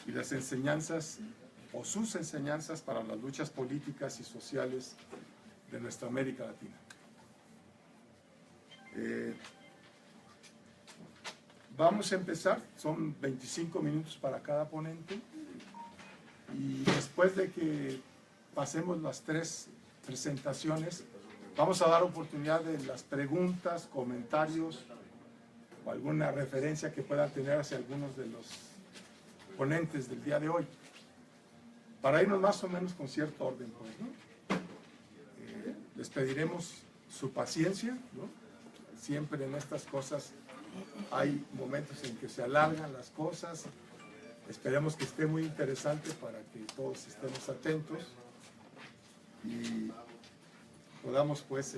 y las enseñanzas o sus enseñanzas para las luchas políticas y sociales de nuestra América Latina. Vamos a empezar, son 25 minutos para cada ponente, y después de que pasemos las 3 presentaciones, vamos a dar oportunidad de las preguntas, comentarios o alguna referencia que puedan tener hacia algunos de los ponentes del día de hoy, para irnos más o menos con cierto orden, pues, ¿no? Les pediremos su paciencia, ¿no? Siempre en estas cosas hay momentos en que se alargan las cosas. Esperemos que esté muy interesante para que todos estemos atentos y podamos, pues,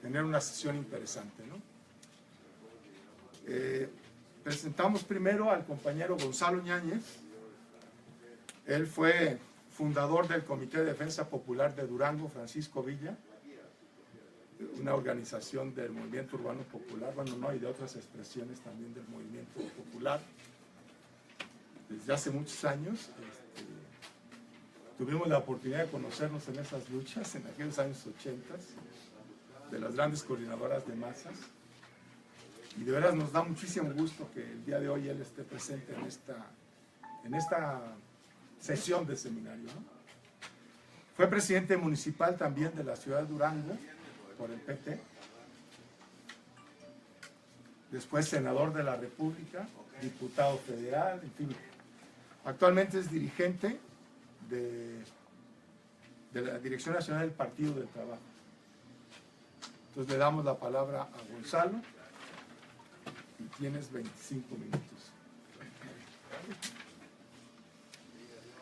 tener una sesión interesante, ¿no? Presentamos primero al compañero Gonzalo Ñáñez. Él fue fundador del Comité de Defensa Popular de Durango, Francisco Villa, una organización del movimiento urbano popular, bueno, no, y de otras expresiones también del movimiento popular. Desde hace muchos años tuvimos la oportunidad de conocernos en esas luchas, en aquellos años 80, de las grandes coordinadoras de masas, y de veras nos da muchísimo gusto que el día de hoy él esté presente en esta sesión de seminario, ¿no? Fue presidente municipal también de la ciudad de Durango por el PT, después senador de la República, diputado federal, en fin. Actualmente es dirigente de la Dirección Nacional del Partido del Trabajo. Entonces le damos la palabra a Gonzalo y tienes 25 minutos.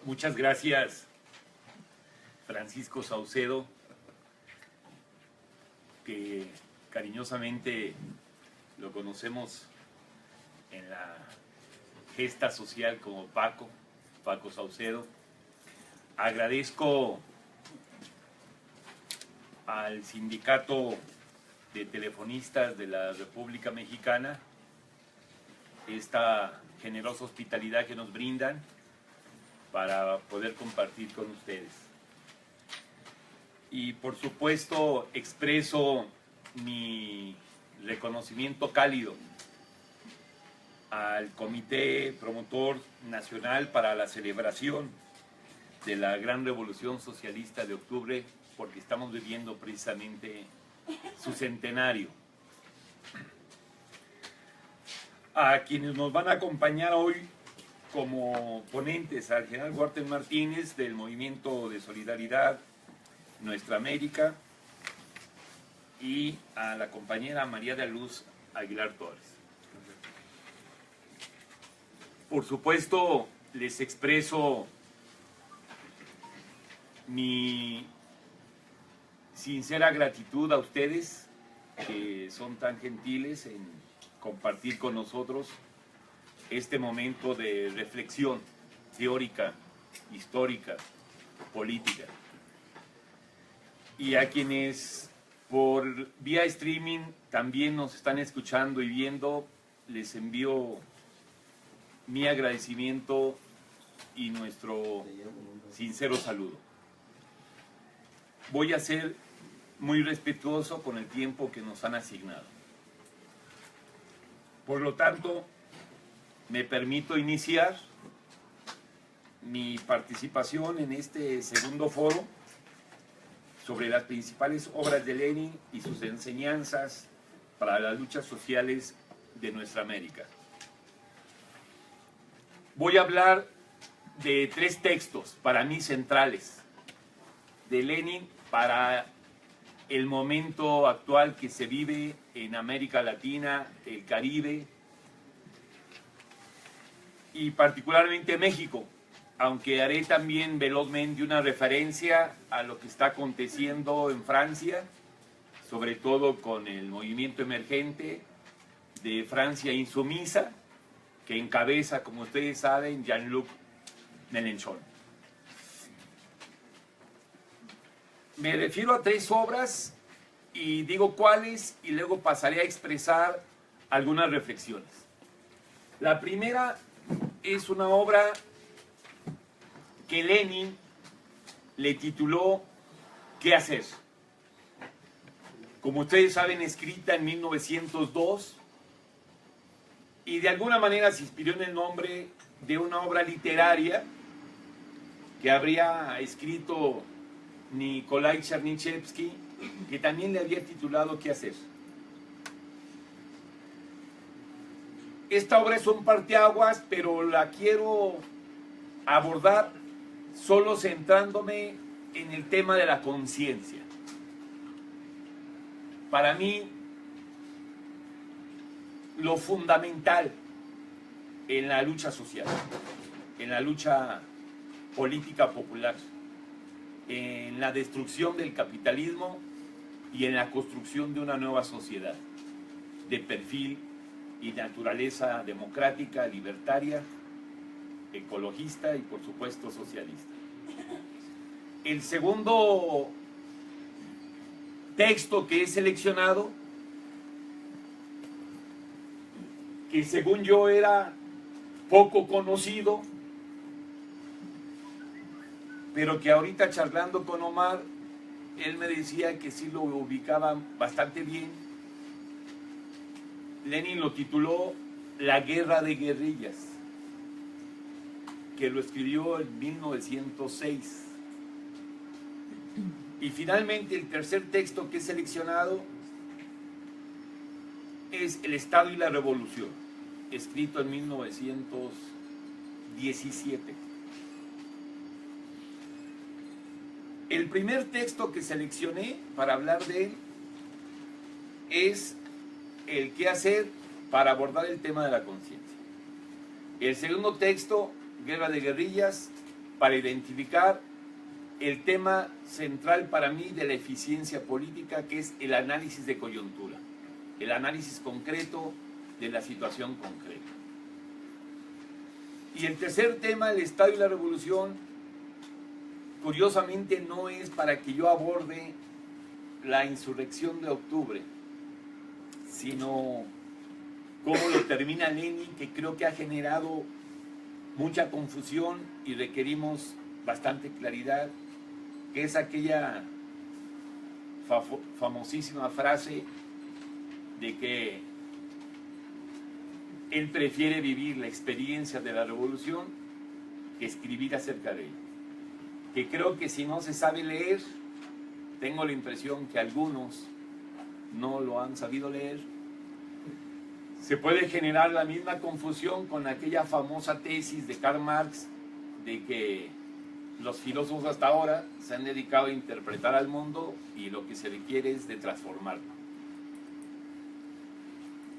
Muchas gracias, Francisco Saucedo, que cariñosamente lo conocemos en la gesta social como Paco Saucedo. Agradezco al Sindicato de Telefonistas de la República Mexicana esta generosa hospitalidad que nos brindan para poder compartir con ustedes. Y por supuesto expreso mi reconocimiento cálido al Comité Promotor Nacional para la celebración de la Gran Revolución Socialista de Octubre, porque estamos viviendo precisamente su centenario. A quienes nos van a acompañar hoy como ponentes, al general Huerta Martínez del Movimiento de Solidaridad Nuestra América y a la compañera María de Luz Aguilar Torres. Por supuesto, les expreso mi sincera gratitud a ustedes que son tan gentiles en compartir con nosotros este momento de reflexión teórica, histórica, política. Y a quienes por vía streaming también nos están escuchando y viendo, les envío mi agradecimiento y nuestro sincero saludo. Voy a ser muy respetuoso con el tiempo que nos han asignado. Por lo tanto, me permito iniciar mi participación en este segundo foro sobre las principales obras de Lenin y sus enseñanzas para las luchas sociales de nuestra América. Voy a hablar de 3 textos para mí centrales de Lenin para el momento actual que se vive en América Latina, el Caribe y particularmente México, aunque haré también velozmente una referencia a lo que está aconteciendo en Francia, sobre todo con el movimiento emergente de Francia Insumisa, que encabeza, como ustedes saben, Jean-Luc Mélenchon. Me refiero a 3 obras y digo cuáles y luego pasaré a expresar algunas reflexiones. La primera es una obra que Lenin le tituló ¿Qué hacer? Como ustedes saben, escrita en 1902, y de alguna manera se inspiró en el nombre de una obra literaria que habría escrito Nikolai Chernyshevsky, que también le había titulado ¿Qué hacer? Esta obra es un parteaguas, pero la quiero abordar solo centrándome en el tema de la conciencia. Para mí, lo fundamental en la lucha social, en la lucha política popular, en la destrucción del capitalismo y en la construcción de una nueva sociedad de perfil y naturaleza democrática, libertaria, ecologista y por supuesto socialista. El segundo texto que he seleccionado, que según yo era poco conocido, pero que ahorita charlando con Omar, él me decía que sí lo ubicaba bastante bien. Lenin lo tituló La guerra de guerrillas, que lo escribió en 1906. Y finalmente el tercer texto que he seleccionado es El Estado y la Revolución, escrito en 1917. El primer texto que seleccioné para hablar de él es el qué hacer para abordar el tema de la conciencia. El segundo texto, Guerra de guerrillas, para identificar el tema central para mí de la eficiencia política, que es el análisis de coyuntura, el análisis concreto de la situación concreta. Y el tercer tema, el Estado y la Revolución, curiosamente no es para que yo aborde la insurrección de octubre, sino cómo lo termina Lenin, que creo que ha generado mucha confusión y requerimos bastante claridad, que es aquella famosísima frase de que él prefiere vivir la experiencia de la revolución que escribir acerca de ella. Que creo que si no se sabe leer, tengo la impresión que algunos no lo han sabido leer, se puede generar la misma confusión con aquella famosa tesis de Karl Marx de que los filósofos hasta ahora se han dedicado a interpretar al mundo y lo que se requiere es de transformarlo.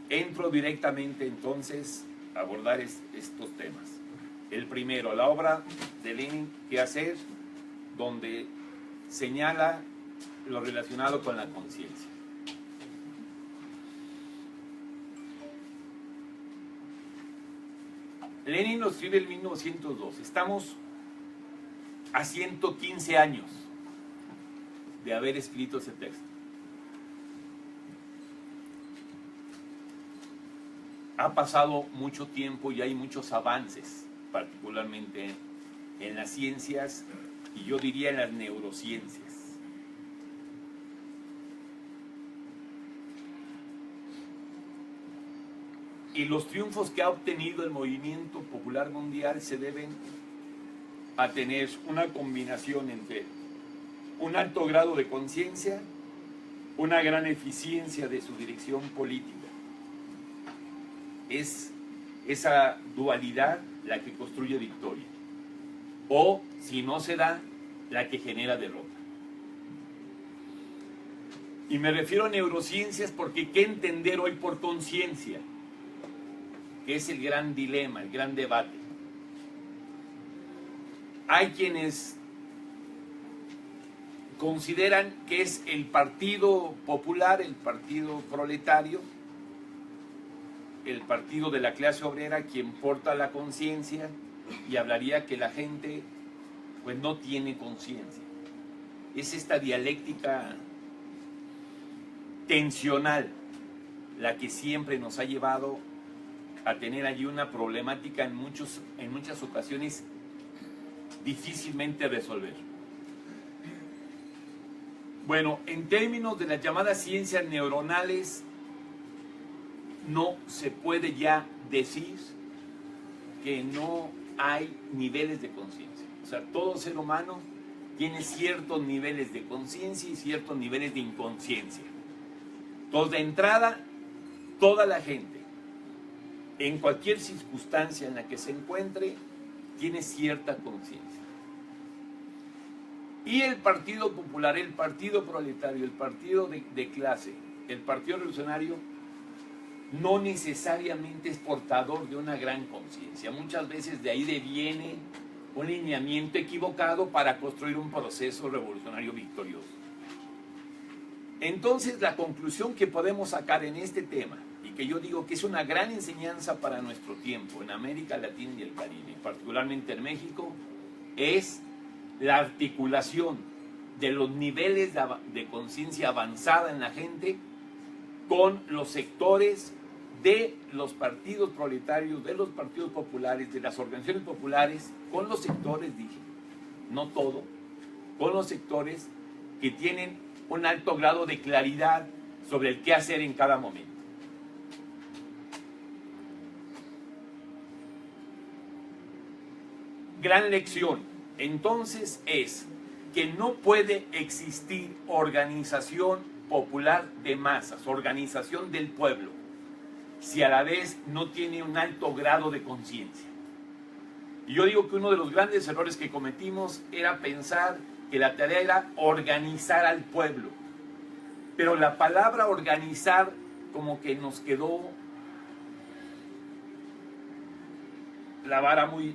Entro directamente entonces a abordar estos temas. El primero, la obra de Lenin, ¿Qué hacer?, donde señala lo relacionado con la conciencia. Lenin lo escribe en 1902. Estamos a 115 años de haber escrito ese texto. Ha pasado mucho tiempo y hay muchos avances, particularmente en las ciencias y yo diría en las neurociencias. Y los triunfos que ha obtenido el movimiento popular mundial se deben a tener una combinación entre un alto grado de conciencia, una gran eficiencia de su dirección política. Es esa dualidad la que construye victoria, o si no se da, la que genera derrota. Y me refiero a neurociencias porque ¿qué entender hoy por conciencia? Que es el gran dilema, el gran debate. Hay quienes consideran que es el Partido Popular, el Partido Proletario, el partido de la clase obrera quien porta la conciencia y hablaría que la gente pues no tiene conciencia. Es esta dialéctica tensional la que siempre nos ha llevado a tener allí una problemática en muchas ocasiones difícilmente resolver. Bueno, en términos de las llamadas ciencias neuronales, no se puede ya decir que no hay niveles de conciencia. O sea, todo ser humano tiene ciertos niveles de conciencia y ciertos niveles de inconsciencia. Entonces, de entrada, toda la gente, en cualquier circunstancia en la que se encuentre, tiene cierta conciencia. Y el Partido Popular, el Partido Proletario, el Partido de clase, el Partido Revolucionario, no necesariamente es portador de una gran conciencia. Muchas veces de ahí deviene un lineamiento equivocado para construir un proceso revolucionario victorioso. Entonces, la conclusión que podemos sacar en este tema, y que yo digo que es una gran enseñanza para nuestro tiempo en América Latina y el Caribe, particularmente en México, es la articulación de los niveles de conciencia avanzada en la gente con los sectores de los partidos proletarios, de los partidos populares, de las organizaciones populares, con los sectores, dije, no todo, con los sectores que tienen un alto grado de claridad sobre el qué hacer en cada momento. Gran lección, entonces, es que no puede existir organización popular de masas, organización del pueblo, si a la vez no tiene un alto grado de conciencia. Y yo digo que uno de los grandes errores que cometimos era pensar que la tarea era organizar al pueblo. Pero la palabra organizar como que nos quedó la vara muy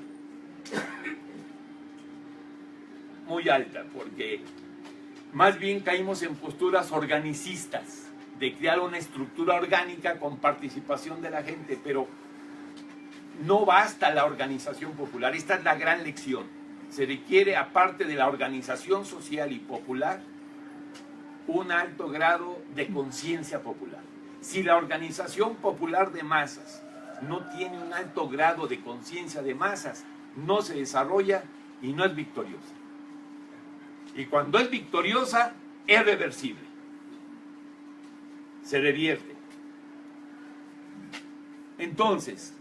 alta, porque más bien caímos en posturas organicistas, de crear una estructura orgánica con participación de la gente, pero no basta la organización popular. Esta es la gran lección. Se requiere, aparte de la organización social y popular, un alto grado de conciencia popular. Si la organización popular de masas no tiene un alto grado de conciencia de masas, no se desarrolla y no es victoriosa. Y cuando es victoriosa, es reversible. Se revierte. Entonces,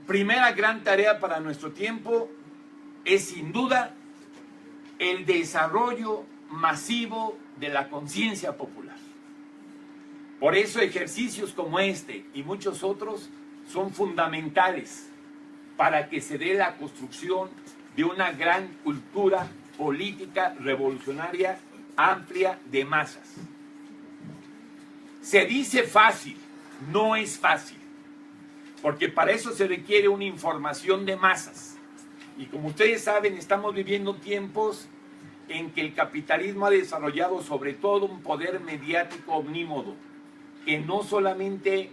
primera gran tarea para nuestro tiempo es sin duda el desarrollo masivo de la conciencia popular. Por eso ejercicios como este y muchos otros son fundamentales para que se dé la construcción de una gran cultura política revolucionaria amplia de masas. Se dice fácil, no es fácil, porque para eso se requiere una información de masas. Y como ustedes saben, estamos viviendo tiempos en que el capitalismo ha desarrollado sobre todo un poder mediático omnímodo, que no solamente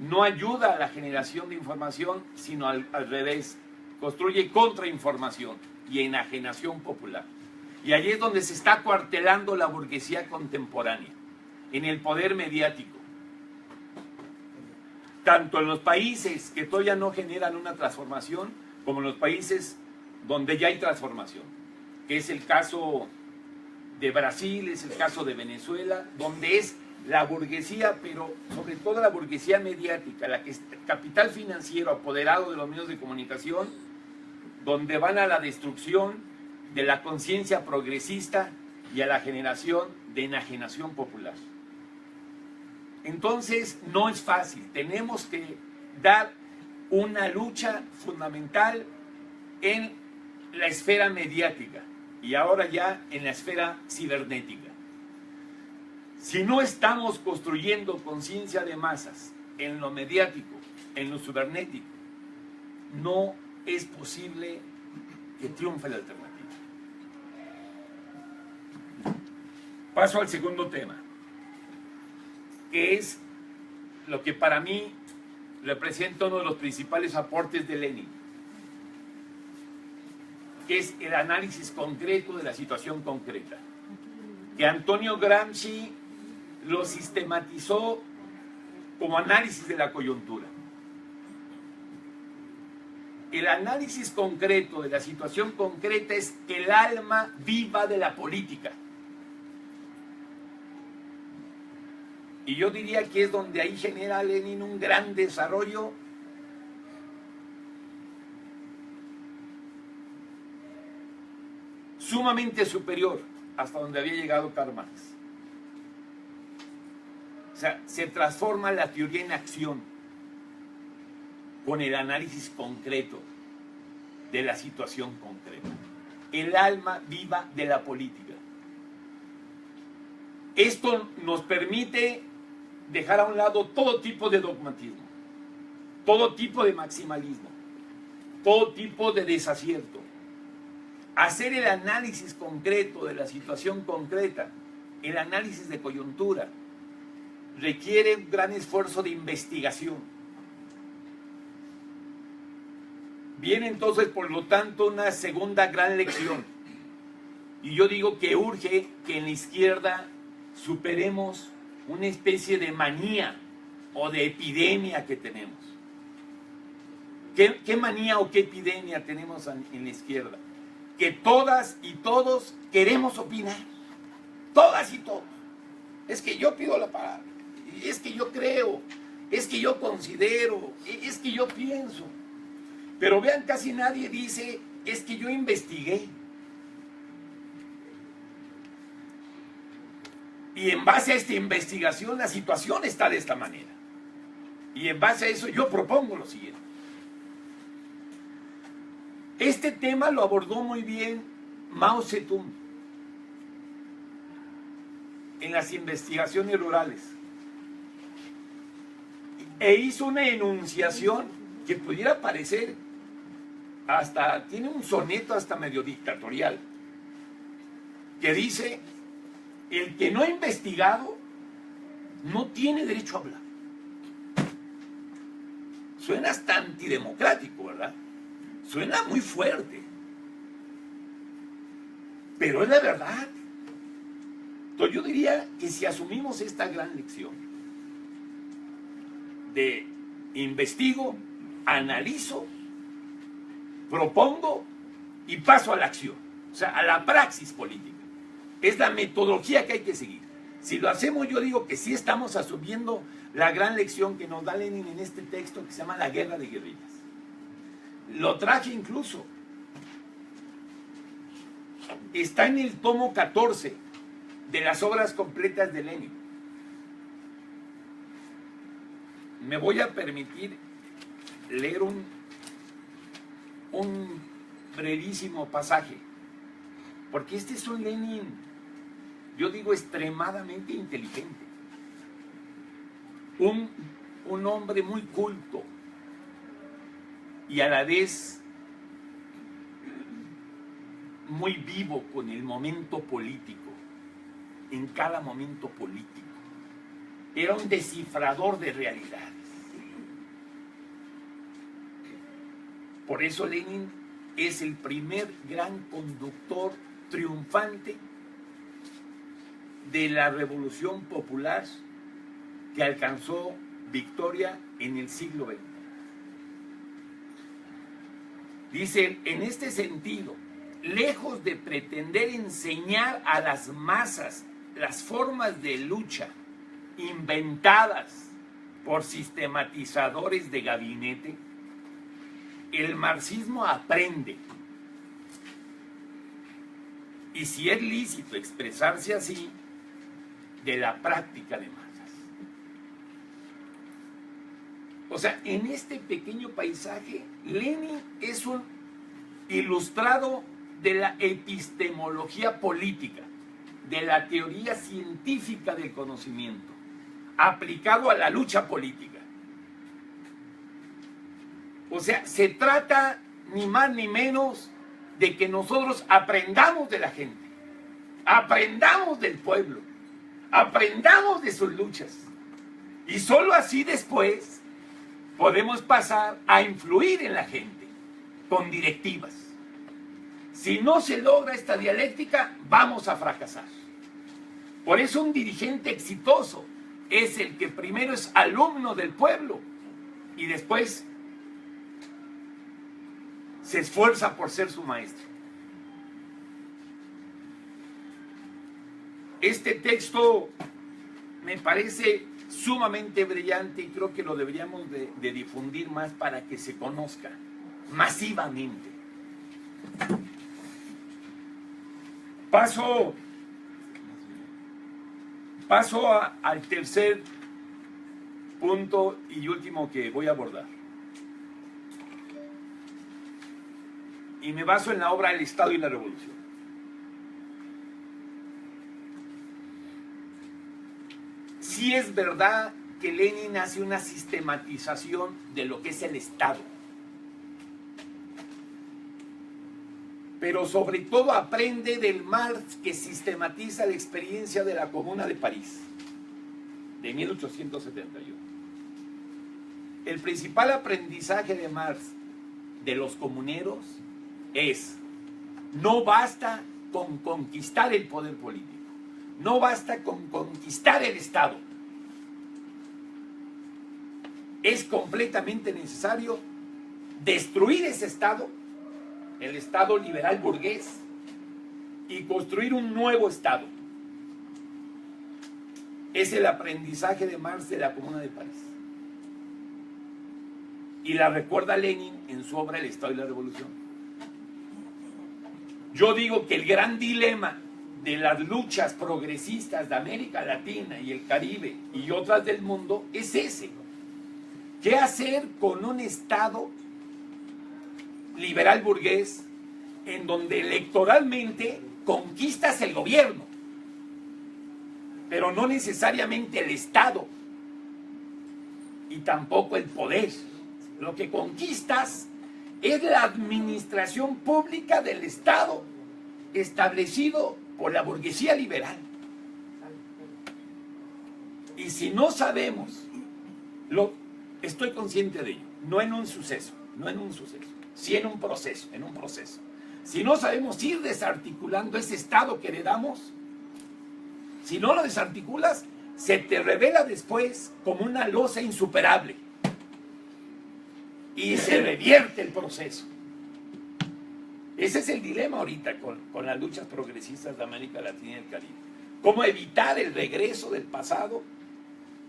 no ayuda a la generación de información, sino al revés, construye contrainformación y enajenación popular. Y allí es donde se está acuartelando la burguesía contemporánea, en el poder mediático. Tanto en los países que todavía no generan una transformación, como en los países donde ya hay transformación, que es el caso de Brasil, es el caso de Venezuela, donde es la burguesía, pero sobre todo la burguesía mediática, la que es capital financiero apoderado de los medios de comunicación, donde van a la destrucción de la conciencia progresista y a la generación de enajenación popular. Entonces, no es fácil. Tenemos que dar una lucha fundamental en la esfera mediática y ahora ya en la esfera cibernética. Si no estamos construyendo conciencia de masas en lo mediático, en lo cibernético, no es posible que triunfe la alternativa. Paso al segundo tema, que es lo que para mí representa uno de los principales aportes de Lenin, que es el análisis concreto de la situación concreta, que Antonio Gramsci lo sistematizó como análisis de la coyuntura. el análisis concreto de la situación concreta es el alma viva de la política. Y yo diría que es donde ahí genera Lenin un gran desarrollo sumamente superior hasta donde había llegado Karl Marx. O sea, se transforma la teoría en acción con el análisis concreto de la situación concreta. El alma viva de la política. Esto nos permite dejar a un lado todo tipo de dogmatismo, todo tipo de maximalismo, todo tipo de desacierto. Hacer el análisis concreto de la situación concreta, el análisis de coyuntura, requiere un gran esfuerzo de investigación. Viene entonces, por lo tanto, una segunda gran lección. Y yo digo que urge que en la izquierda superemos una especie de manía o de epidemia que tenemos. ¿Qué manía o qué epidemia tenemos en la izquierda? Que todas y todos queremos opinar. Todas y todos. Es que yo pido la palabra. Es que yo creo. Es que yo considero. Es que yo pienso. Pero vean, casi nadie dice, es que yo investigué. Y en base a esta investigación, la situación está de esta manera. Y en base a eso, yo propongo lo siguiente. Este tema lo abordó muy bien Mao Zedong en las investigaciones rurales. E hizo una enunciación que pudiera parecer hasta, tiene un soneto hasta medio dictatorial, que dice: el que no ha investigado no tiene derecho a hablar. Suena hasta antidemocrático, ¿verdad? Suena muy fuerte, pero es la verdad. Entonces yo diría que si asumimos esta gran lección de investigo, analizo, propongo y paso a la acción, o sea, a la praxis política, es la metodología que hay que seguir. Si lo hacemos, yo digo que sí estamos asumiendo la gran lección que nos da Lenin en este texto que se llama La Guerra de Guerrillas. Lo traje incluso. Está en el tomo 14 de las obras completas de Lenin. Me voy a permitir leer un brevísimo pasaje, porque este es un Lenin, yo digo, extremadamente inteligente. Un hombre muy culto, y a la vez muy vivo con el momento político, en cada momento político. Era un descifrador de realidades. Por eso Lenin es el primer gran conductor triunfante de la revolución popular que alcanzó victoria en el siglo XX. Dice, en este sentido, lejos de pretender enseñar a las masas las formas de lucha inventadas por sistematizadores de gabinete, el marxismo aprende, y si es lícito expresarse así, de la práctica de masas. O sea, en este pequeño paisaje, Lenin es un ilustrado de la epistemología política, de la teoría científica del conocimiento, aplicado a la lucha política. O sea, se trata ni más ni menos de que nosotros aprendamos de la gente, aprendamos del pueblo, aprendamos de sus luchas, y solo así después podemos pasar a influir en la gente con directivas. Si no se logra esta dialéctica, vamos a fracasar. Por eso un dirigente exitoso es el que primero es alumno del pueblo y después se esfuerza por ser su maestro. Este texto me parece sumamente brillante y creo que lo deberíamos de difundir más para que se conozca masivamente. Paso al tercer punto y último que voy a abordar. Y me baso en la obra El Estado y la Revolución. Sí es verdad que Lenin hace una sistematización de lo que es el Estado. Pero sobre todo aprende del Marx, que sistematiza la experiencia de la Comuna de París, de 1871. El principal aprendizaje de Marx de los comuneros es: no basta con conquistar el poder político, no basta con conquistar el Estado. Es completamente necesario destruir ese Estado, el Estado liberal burgués, y construir un nuevo Estado. Es el aprendizaje de Marx de la Comuna de París. Y la recuerda Lenin en su obra El Estado y la Revolución. Yo digo que el gran dilema de las luchas progresistas de América Latina y el Caribe y otras del mundo es ese. ¿Qué hacer con un Estado liberal burgués en donde electoralmente conquistas el gobierno, pero no necesariamente el Estado y tampoco el poder? Lo que conquistas es la administración pública del Estado establecido por la burguesía liberal. Y si no sabemos, estoy consciente de ello, no en un suceso, sí en un proceso. Si no sabemos ir desarticulando ese Estado que heredamos, si no lo desarticulas, se te revela después como una losa insuperable y se revierte el proceso. Ese es el dilema ahorita con las luchas progresistas de América Latina y el Caribe. Cómo evitar el regreso del pasado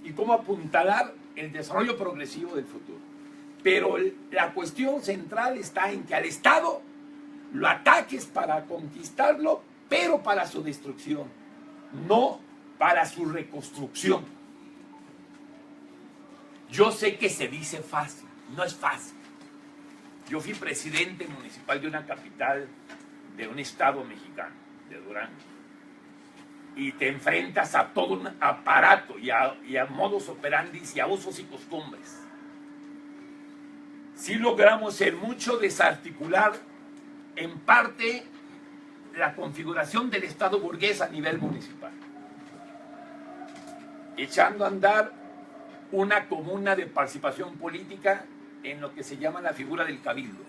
y cómo apuntalar el desarrollo progresivo del futuro. Pero la cuestión central está en que al Estado lo ataques para conquistarlo, pero para su destrucción, no para su reconstrucción. Yo sé que se dice fácil, no es fácil. Yo fui presidente municipal de una capital de un estado mexicano, de Durango. Y te enfrentas a todo un aparato y a modus operandi y a usos y costumbres. Sí logramos ser mucho desarticular en parte la configuración del Estado burgués a nivel municipal, echando a andar una comuna de participación política en lo que se llama la figura del cabildo,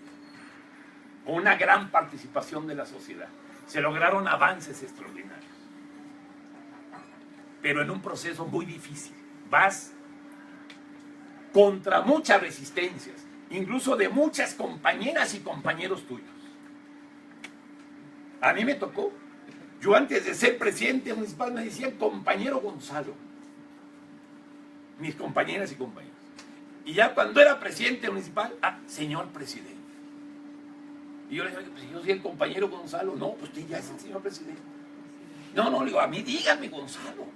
con una gran participación de la sociedad. Se lograron avances extraordinarios, pero en un proceso muy difícil. Vas contra muchas resistencias, incluso de muchas compañeras y compañeros tuyos. A mí me tocó. Yo antes de ser presidente municipal me decían compañero Gonzalo, mis compañeras y compañeros. Y ya cuando era presidente municipal, señor presidente. Y yo le dije, pues yo soy el compañero Gonzalo. No, pues usted ya es el señor presidente. No, le digo, a mí díganme Gonzalo.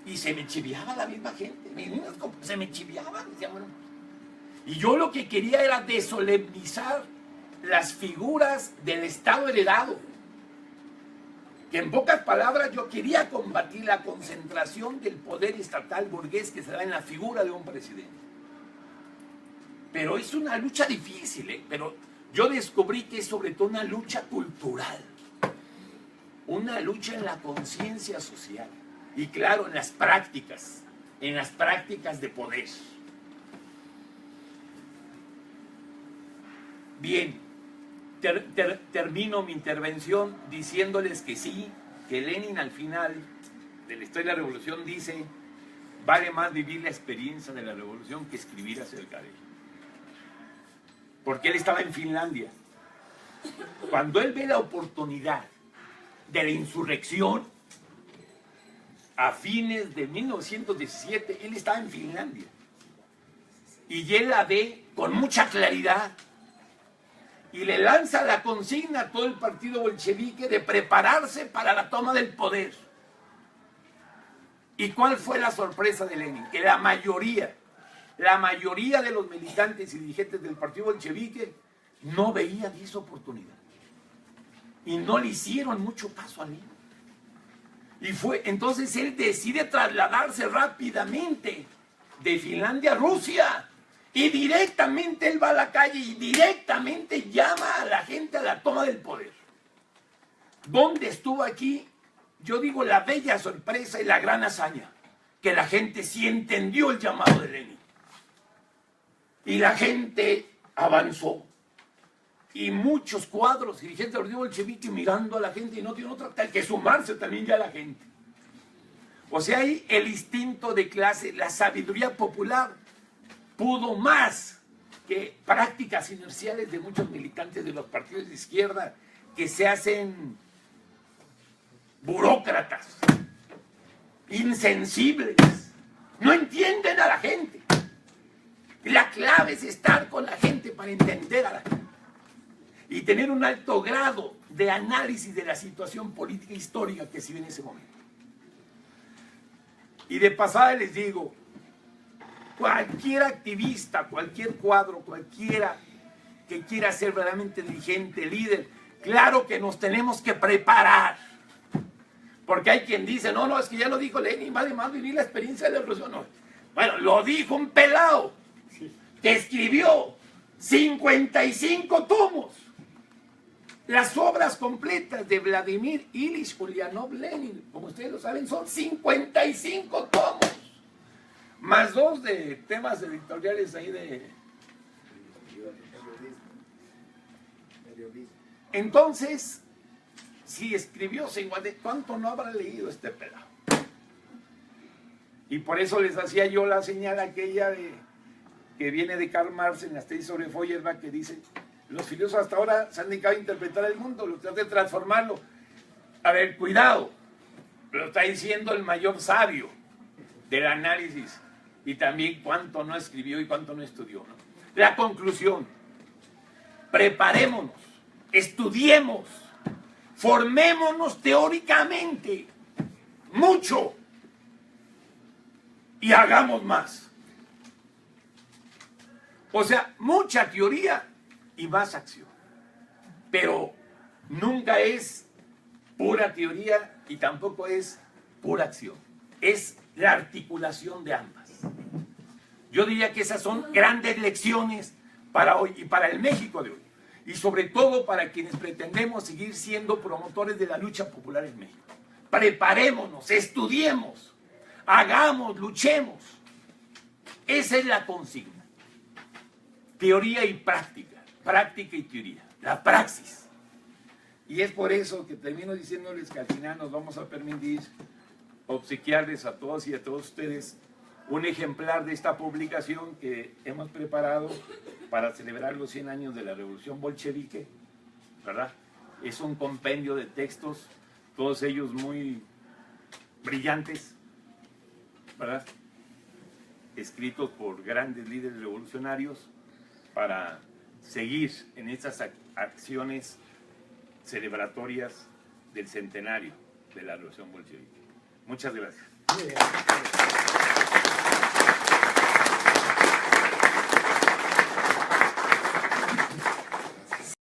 Y se me chiviaba la misma gente. Mis niños se me chiviaban. Decía, bueno. Y yo lo que quería era desolemnizar las figuras del Estado heredado. Que en pocas palabras yo quería combatir la concentración del poder estatal burgués que se da en la figura de un presidente. Pero es una lucha difícil, pero yo descubrí que es sobre todo una lucha cultural, una lucha en la conciencia social y claro, en las prácticas de poder. Bien, termino mi intervención diciéndoles que sí, que Lenin al final de la historia de la revolución dice: vale más vivir la experiencia de la revolución que escribir acerca de ella. Porque él estaba en Finlandia Cuando él ve la oportunidad de la insurrección, a fines de 1917, él estaba en Finlandia. Y él la ve con mucha claridad. Y le lanza la consigna a todo el partido bolchevique de prepararse para la toma del poder. ¿Y cuál fue la sorpresa de Lenin? Que la mayoría de los militantes y dirigentes del partido bolchevique no veían esa oportunidad. Y no le hicieron mucho caso a Lenin. Y entonces él decide trasladarse rápidamente de Finlandia a Rusia. Y directamente él va a la calle y directamente llama a la gente a la toma del poder. ¿Dónde estuvo aquí? Yo digo la bella sorpresa y la gran hazaña. Que la gente sí entendió el llamado de Lenin. Y la gente avanzó. Y muchos cuadros dirigentes del partido bolchevique mirando a la gente y no tienen otra tal que sumarse también ya a la gente. O sea, ahí el instinto de clase, la sabiduría popular pudo más que prácticas inerciales de muchos militantes de los partidos de izquierda que se hacen burócratas, insensibles, no entienden a la gente. La clave es estar con la gente para entender a la gente y tener un alto grado de análisis de la situación política e histórica que se vive en ese momento. Y de pasada les digo, cualquier activista, cualquier cuadro, cualquiera que quiera ser verdaderamente dirigente, líder, claro que nos tenemos que preparar. Porque hay quien dice, no, es que ya lo dijo Lenin, vale más vivir la experiencia de la revolución. No. Bueno, lo dijo un pelado que escribió 55 tomos. Las obras completas de Vladimir Ilich Ulyanov Lenin, como ustedes lo saben, son 55 tomos. Más 2 de temas editoriales ahí de... Entonces, si escribió 50, ¿cuánto no habrá leído este pelado? Y por eso les hacía yo la señal aquella que viene de Karl Marx en las tesis sobre Feuerbach, que dice, los filósofos hasta ahora se han dedicado a interpretar el mundo, lo tratan de transformarlo. A ver, cuidado, lo está diciendo el mayor sabio del análisis, y también cuánto no escribió y cuánto no estudió, ¿no? La conclusión, preparémonos, estudiemos, formémonos teóricamente, mucho, y hagamos más. O sea, mucha teoría y más acción. Pero nunca es pura teoría y tampoco es pura acción. Es la articulación de ambas. Yo diría que esas son grandes lecciones para hoy y para el México de hoy. Y sobre todo para quienes pretendemos seguir siendo promotores de la lucha popular en México. Preparémonos, estudiemos, hagamos, luchemos. Esa es la consigna. Teoría y práctica, práctica y teoría, la praxis. Y es por eso que termino diciéndoles que al final nos vamos a permitir obsequiarles a todos y a todos ustedes un ejemplar de esta publicación que hemos preparado para celebrar los 100 años de la Revolución Bolchevique, ¿verdad? Es un compendio de textos, todos ellos muy brillantes, ¿verdad? Escritos por grandes líderes revolucionarios para seguir en estas acciones celebratorias del centenario de la Revolución Bolchevique. Muchas gracias.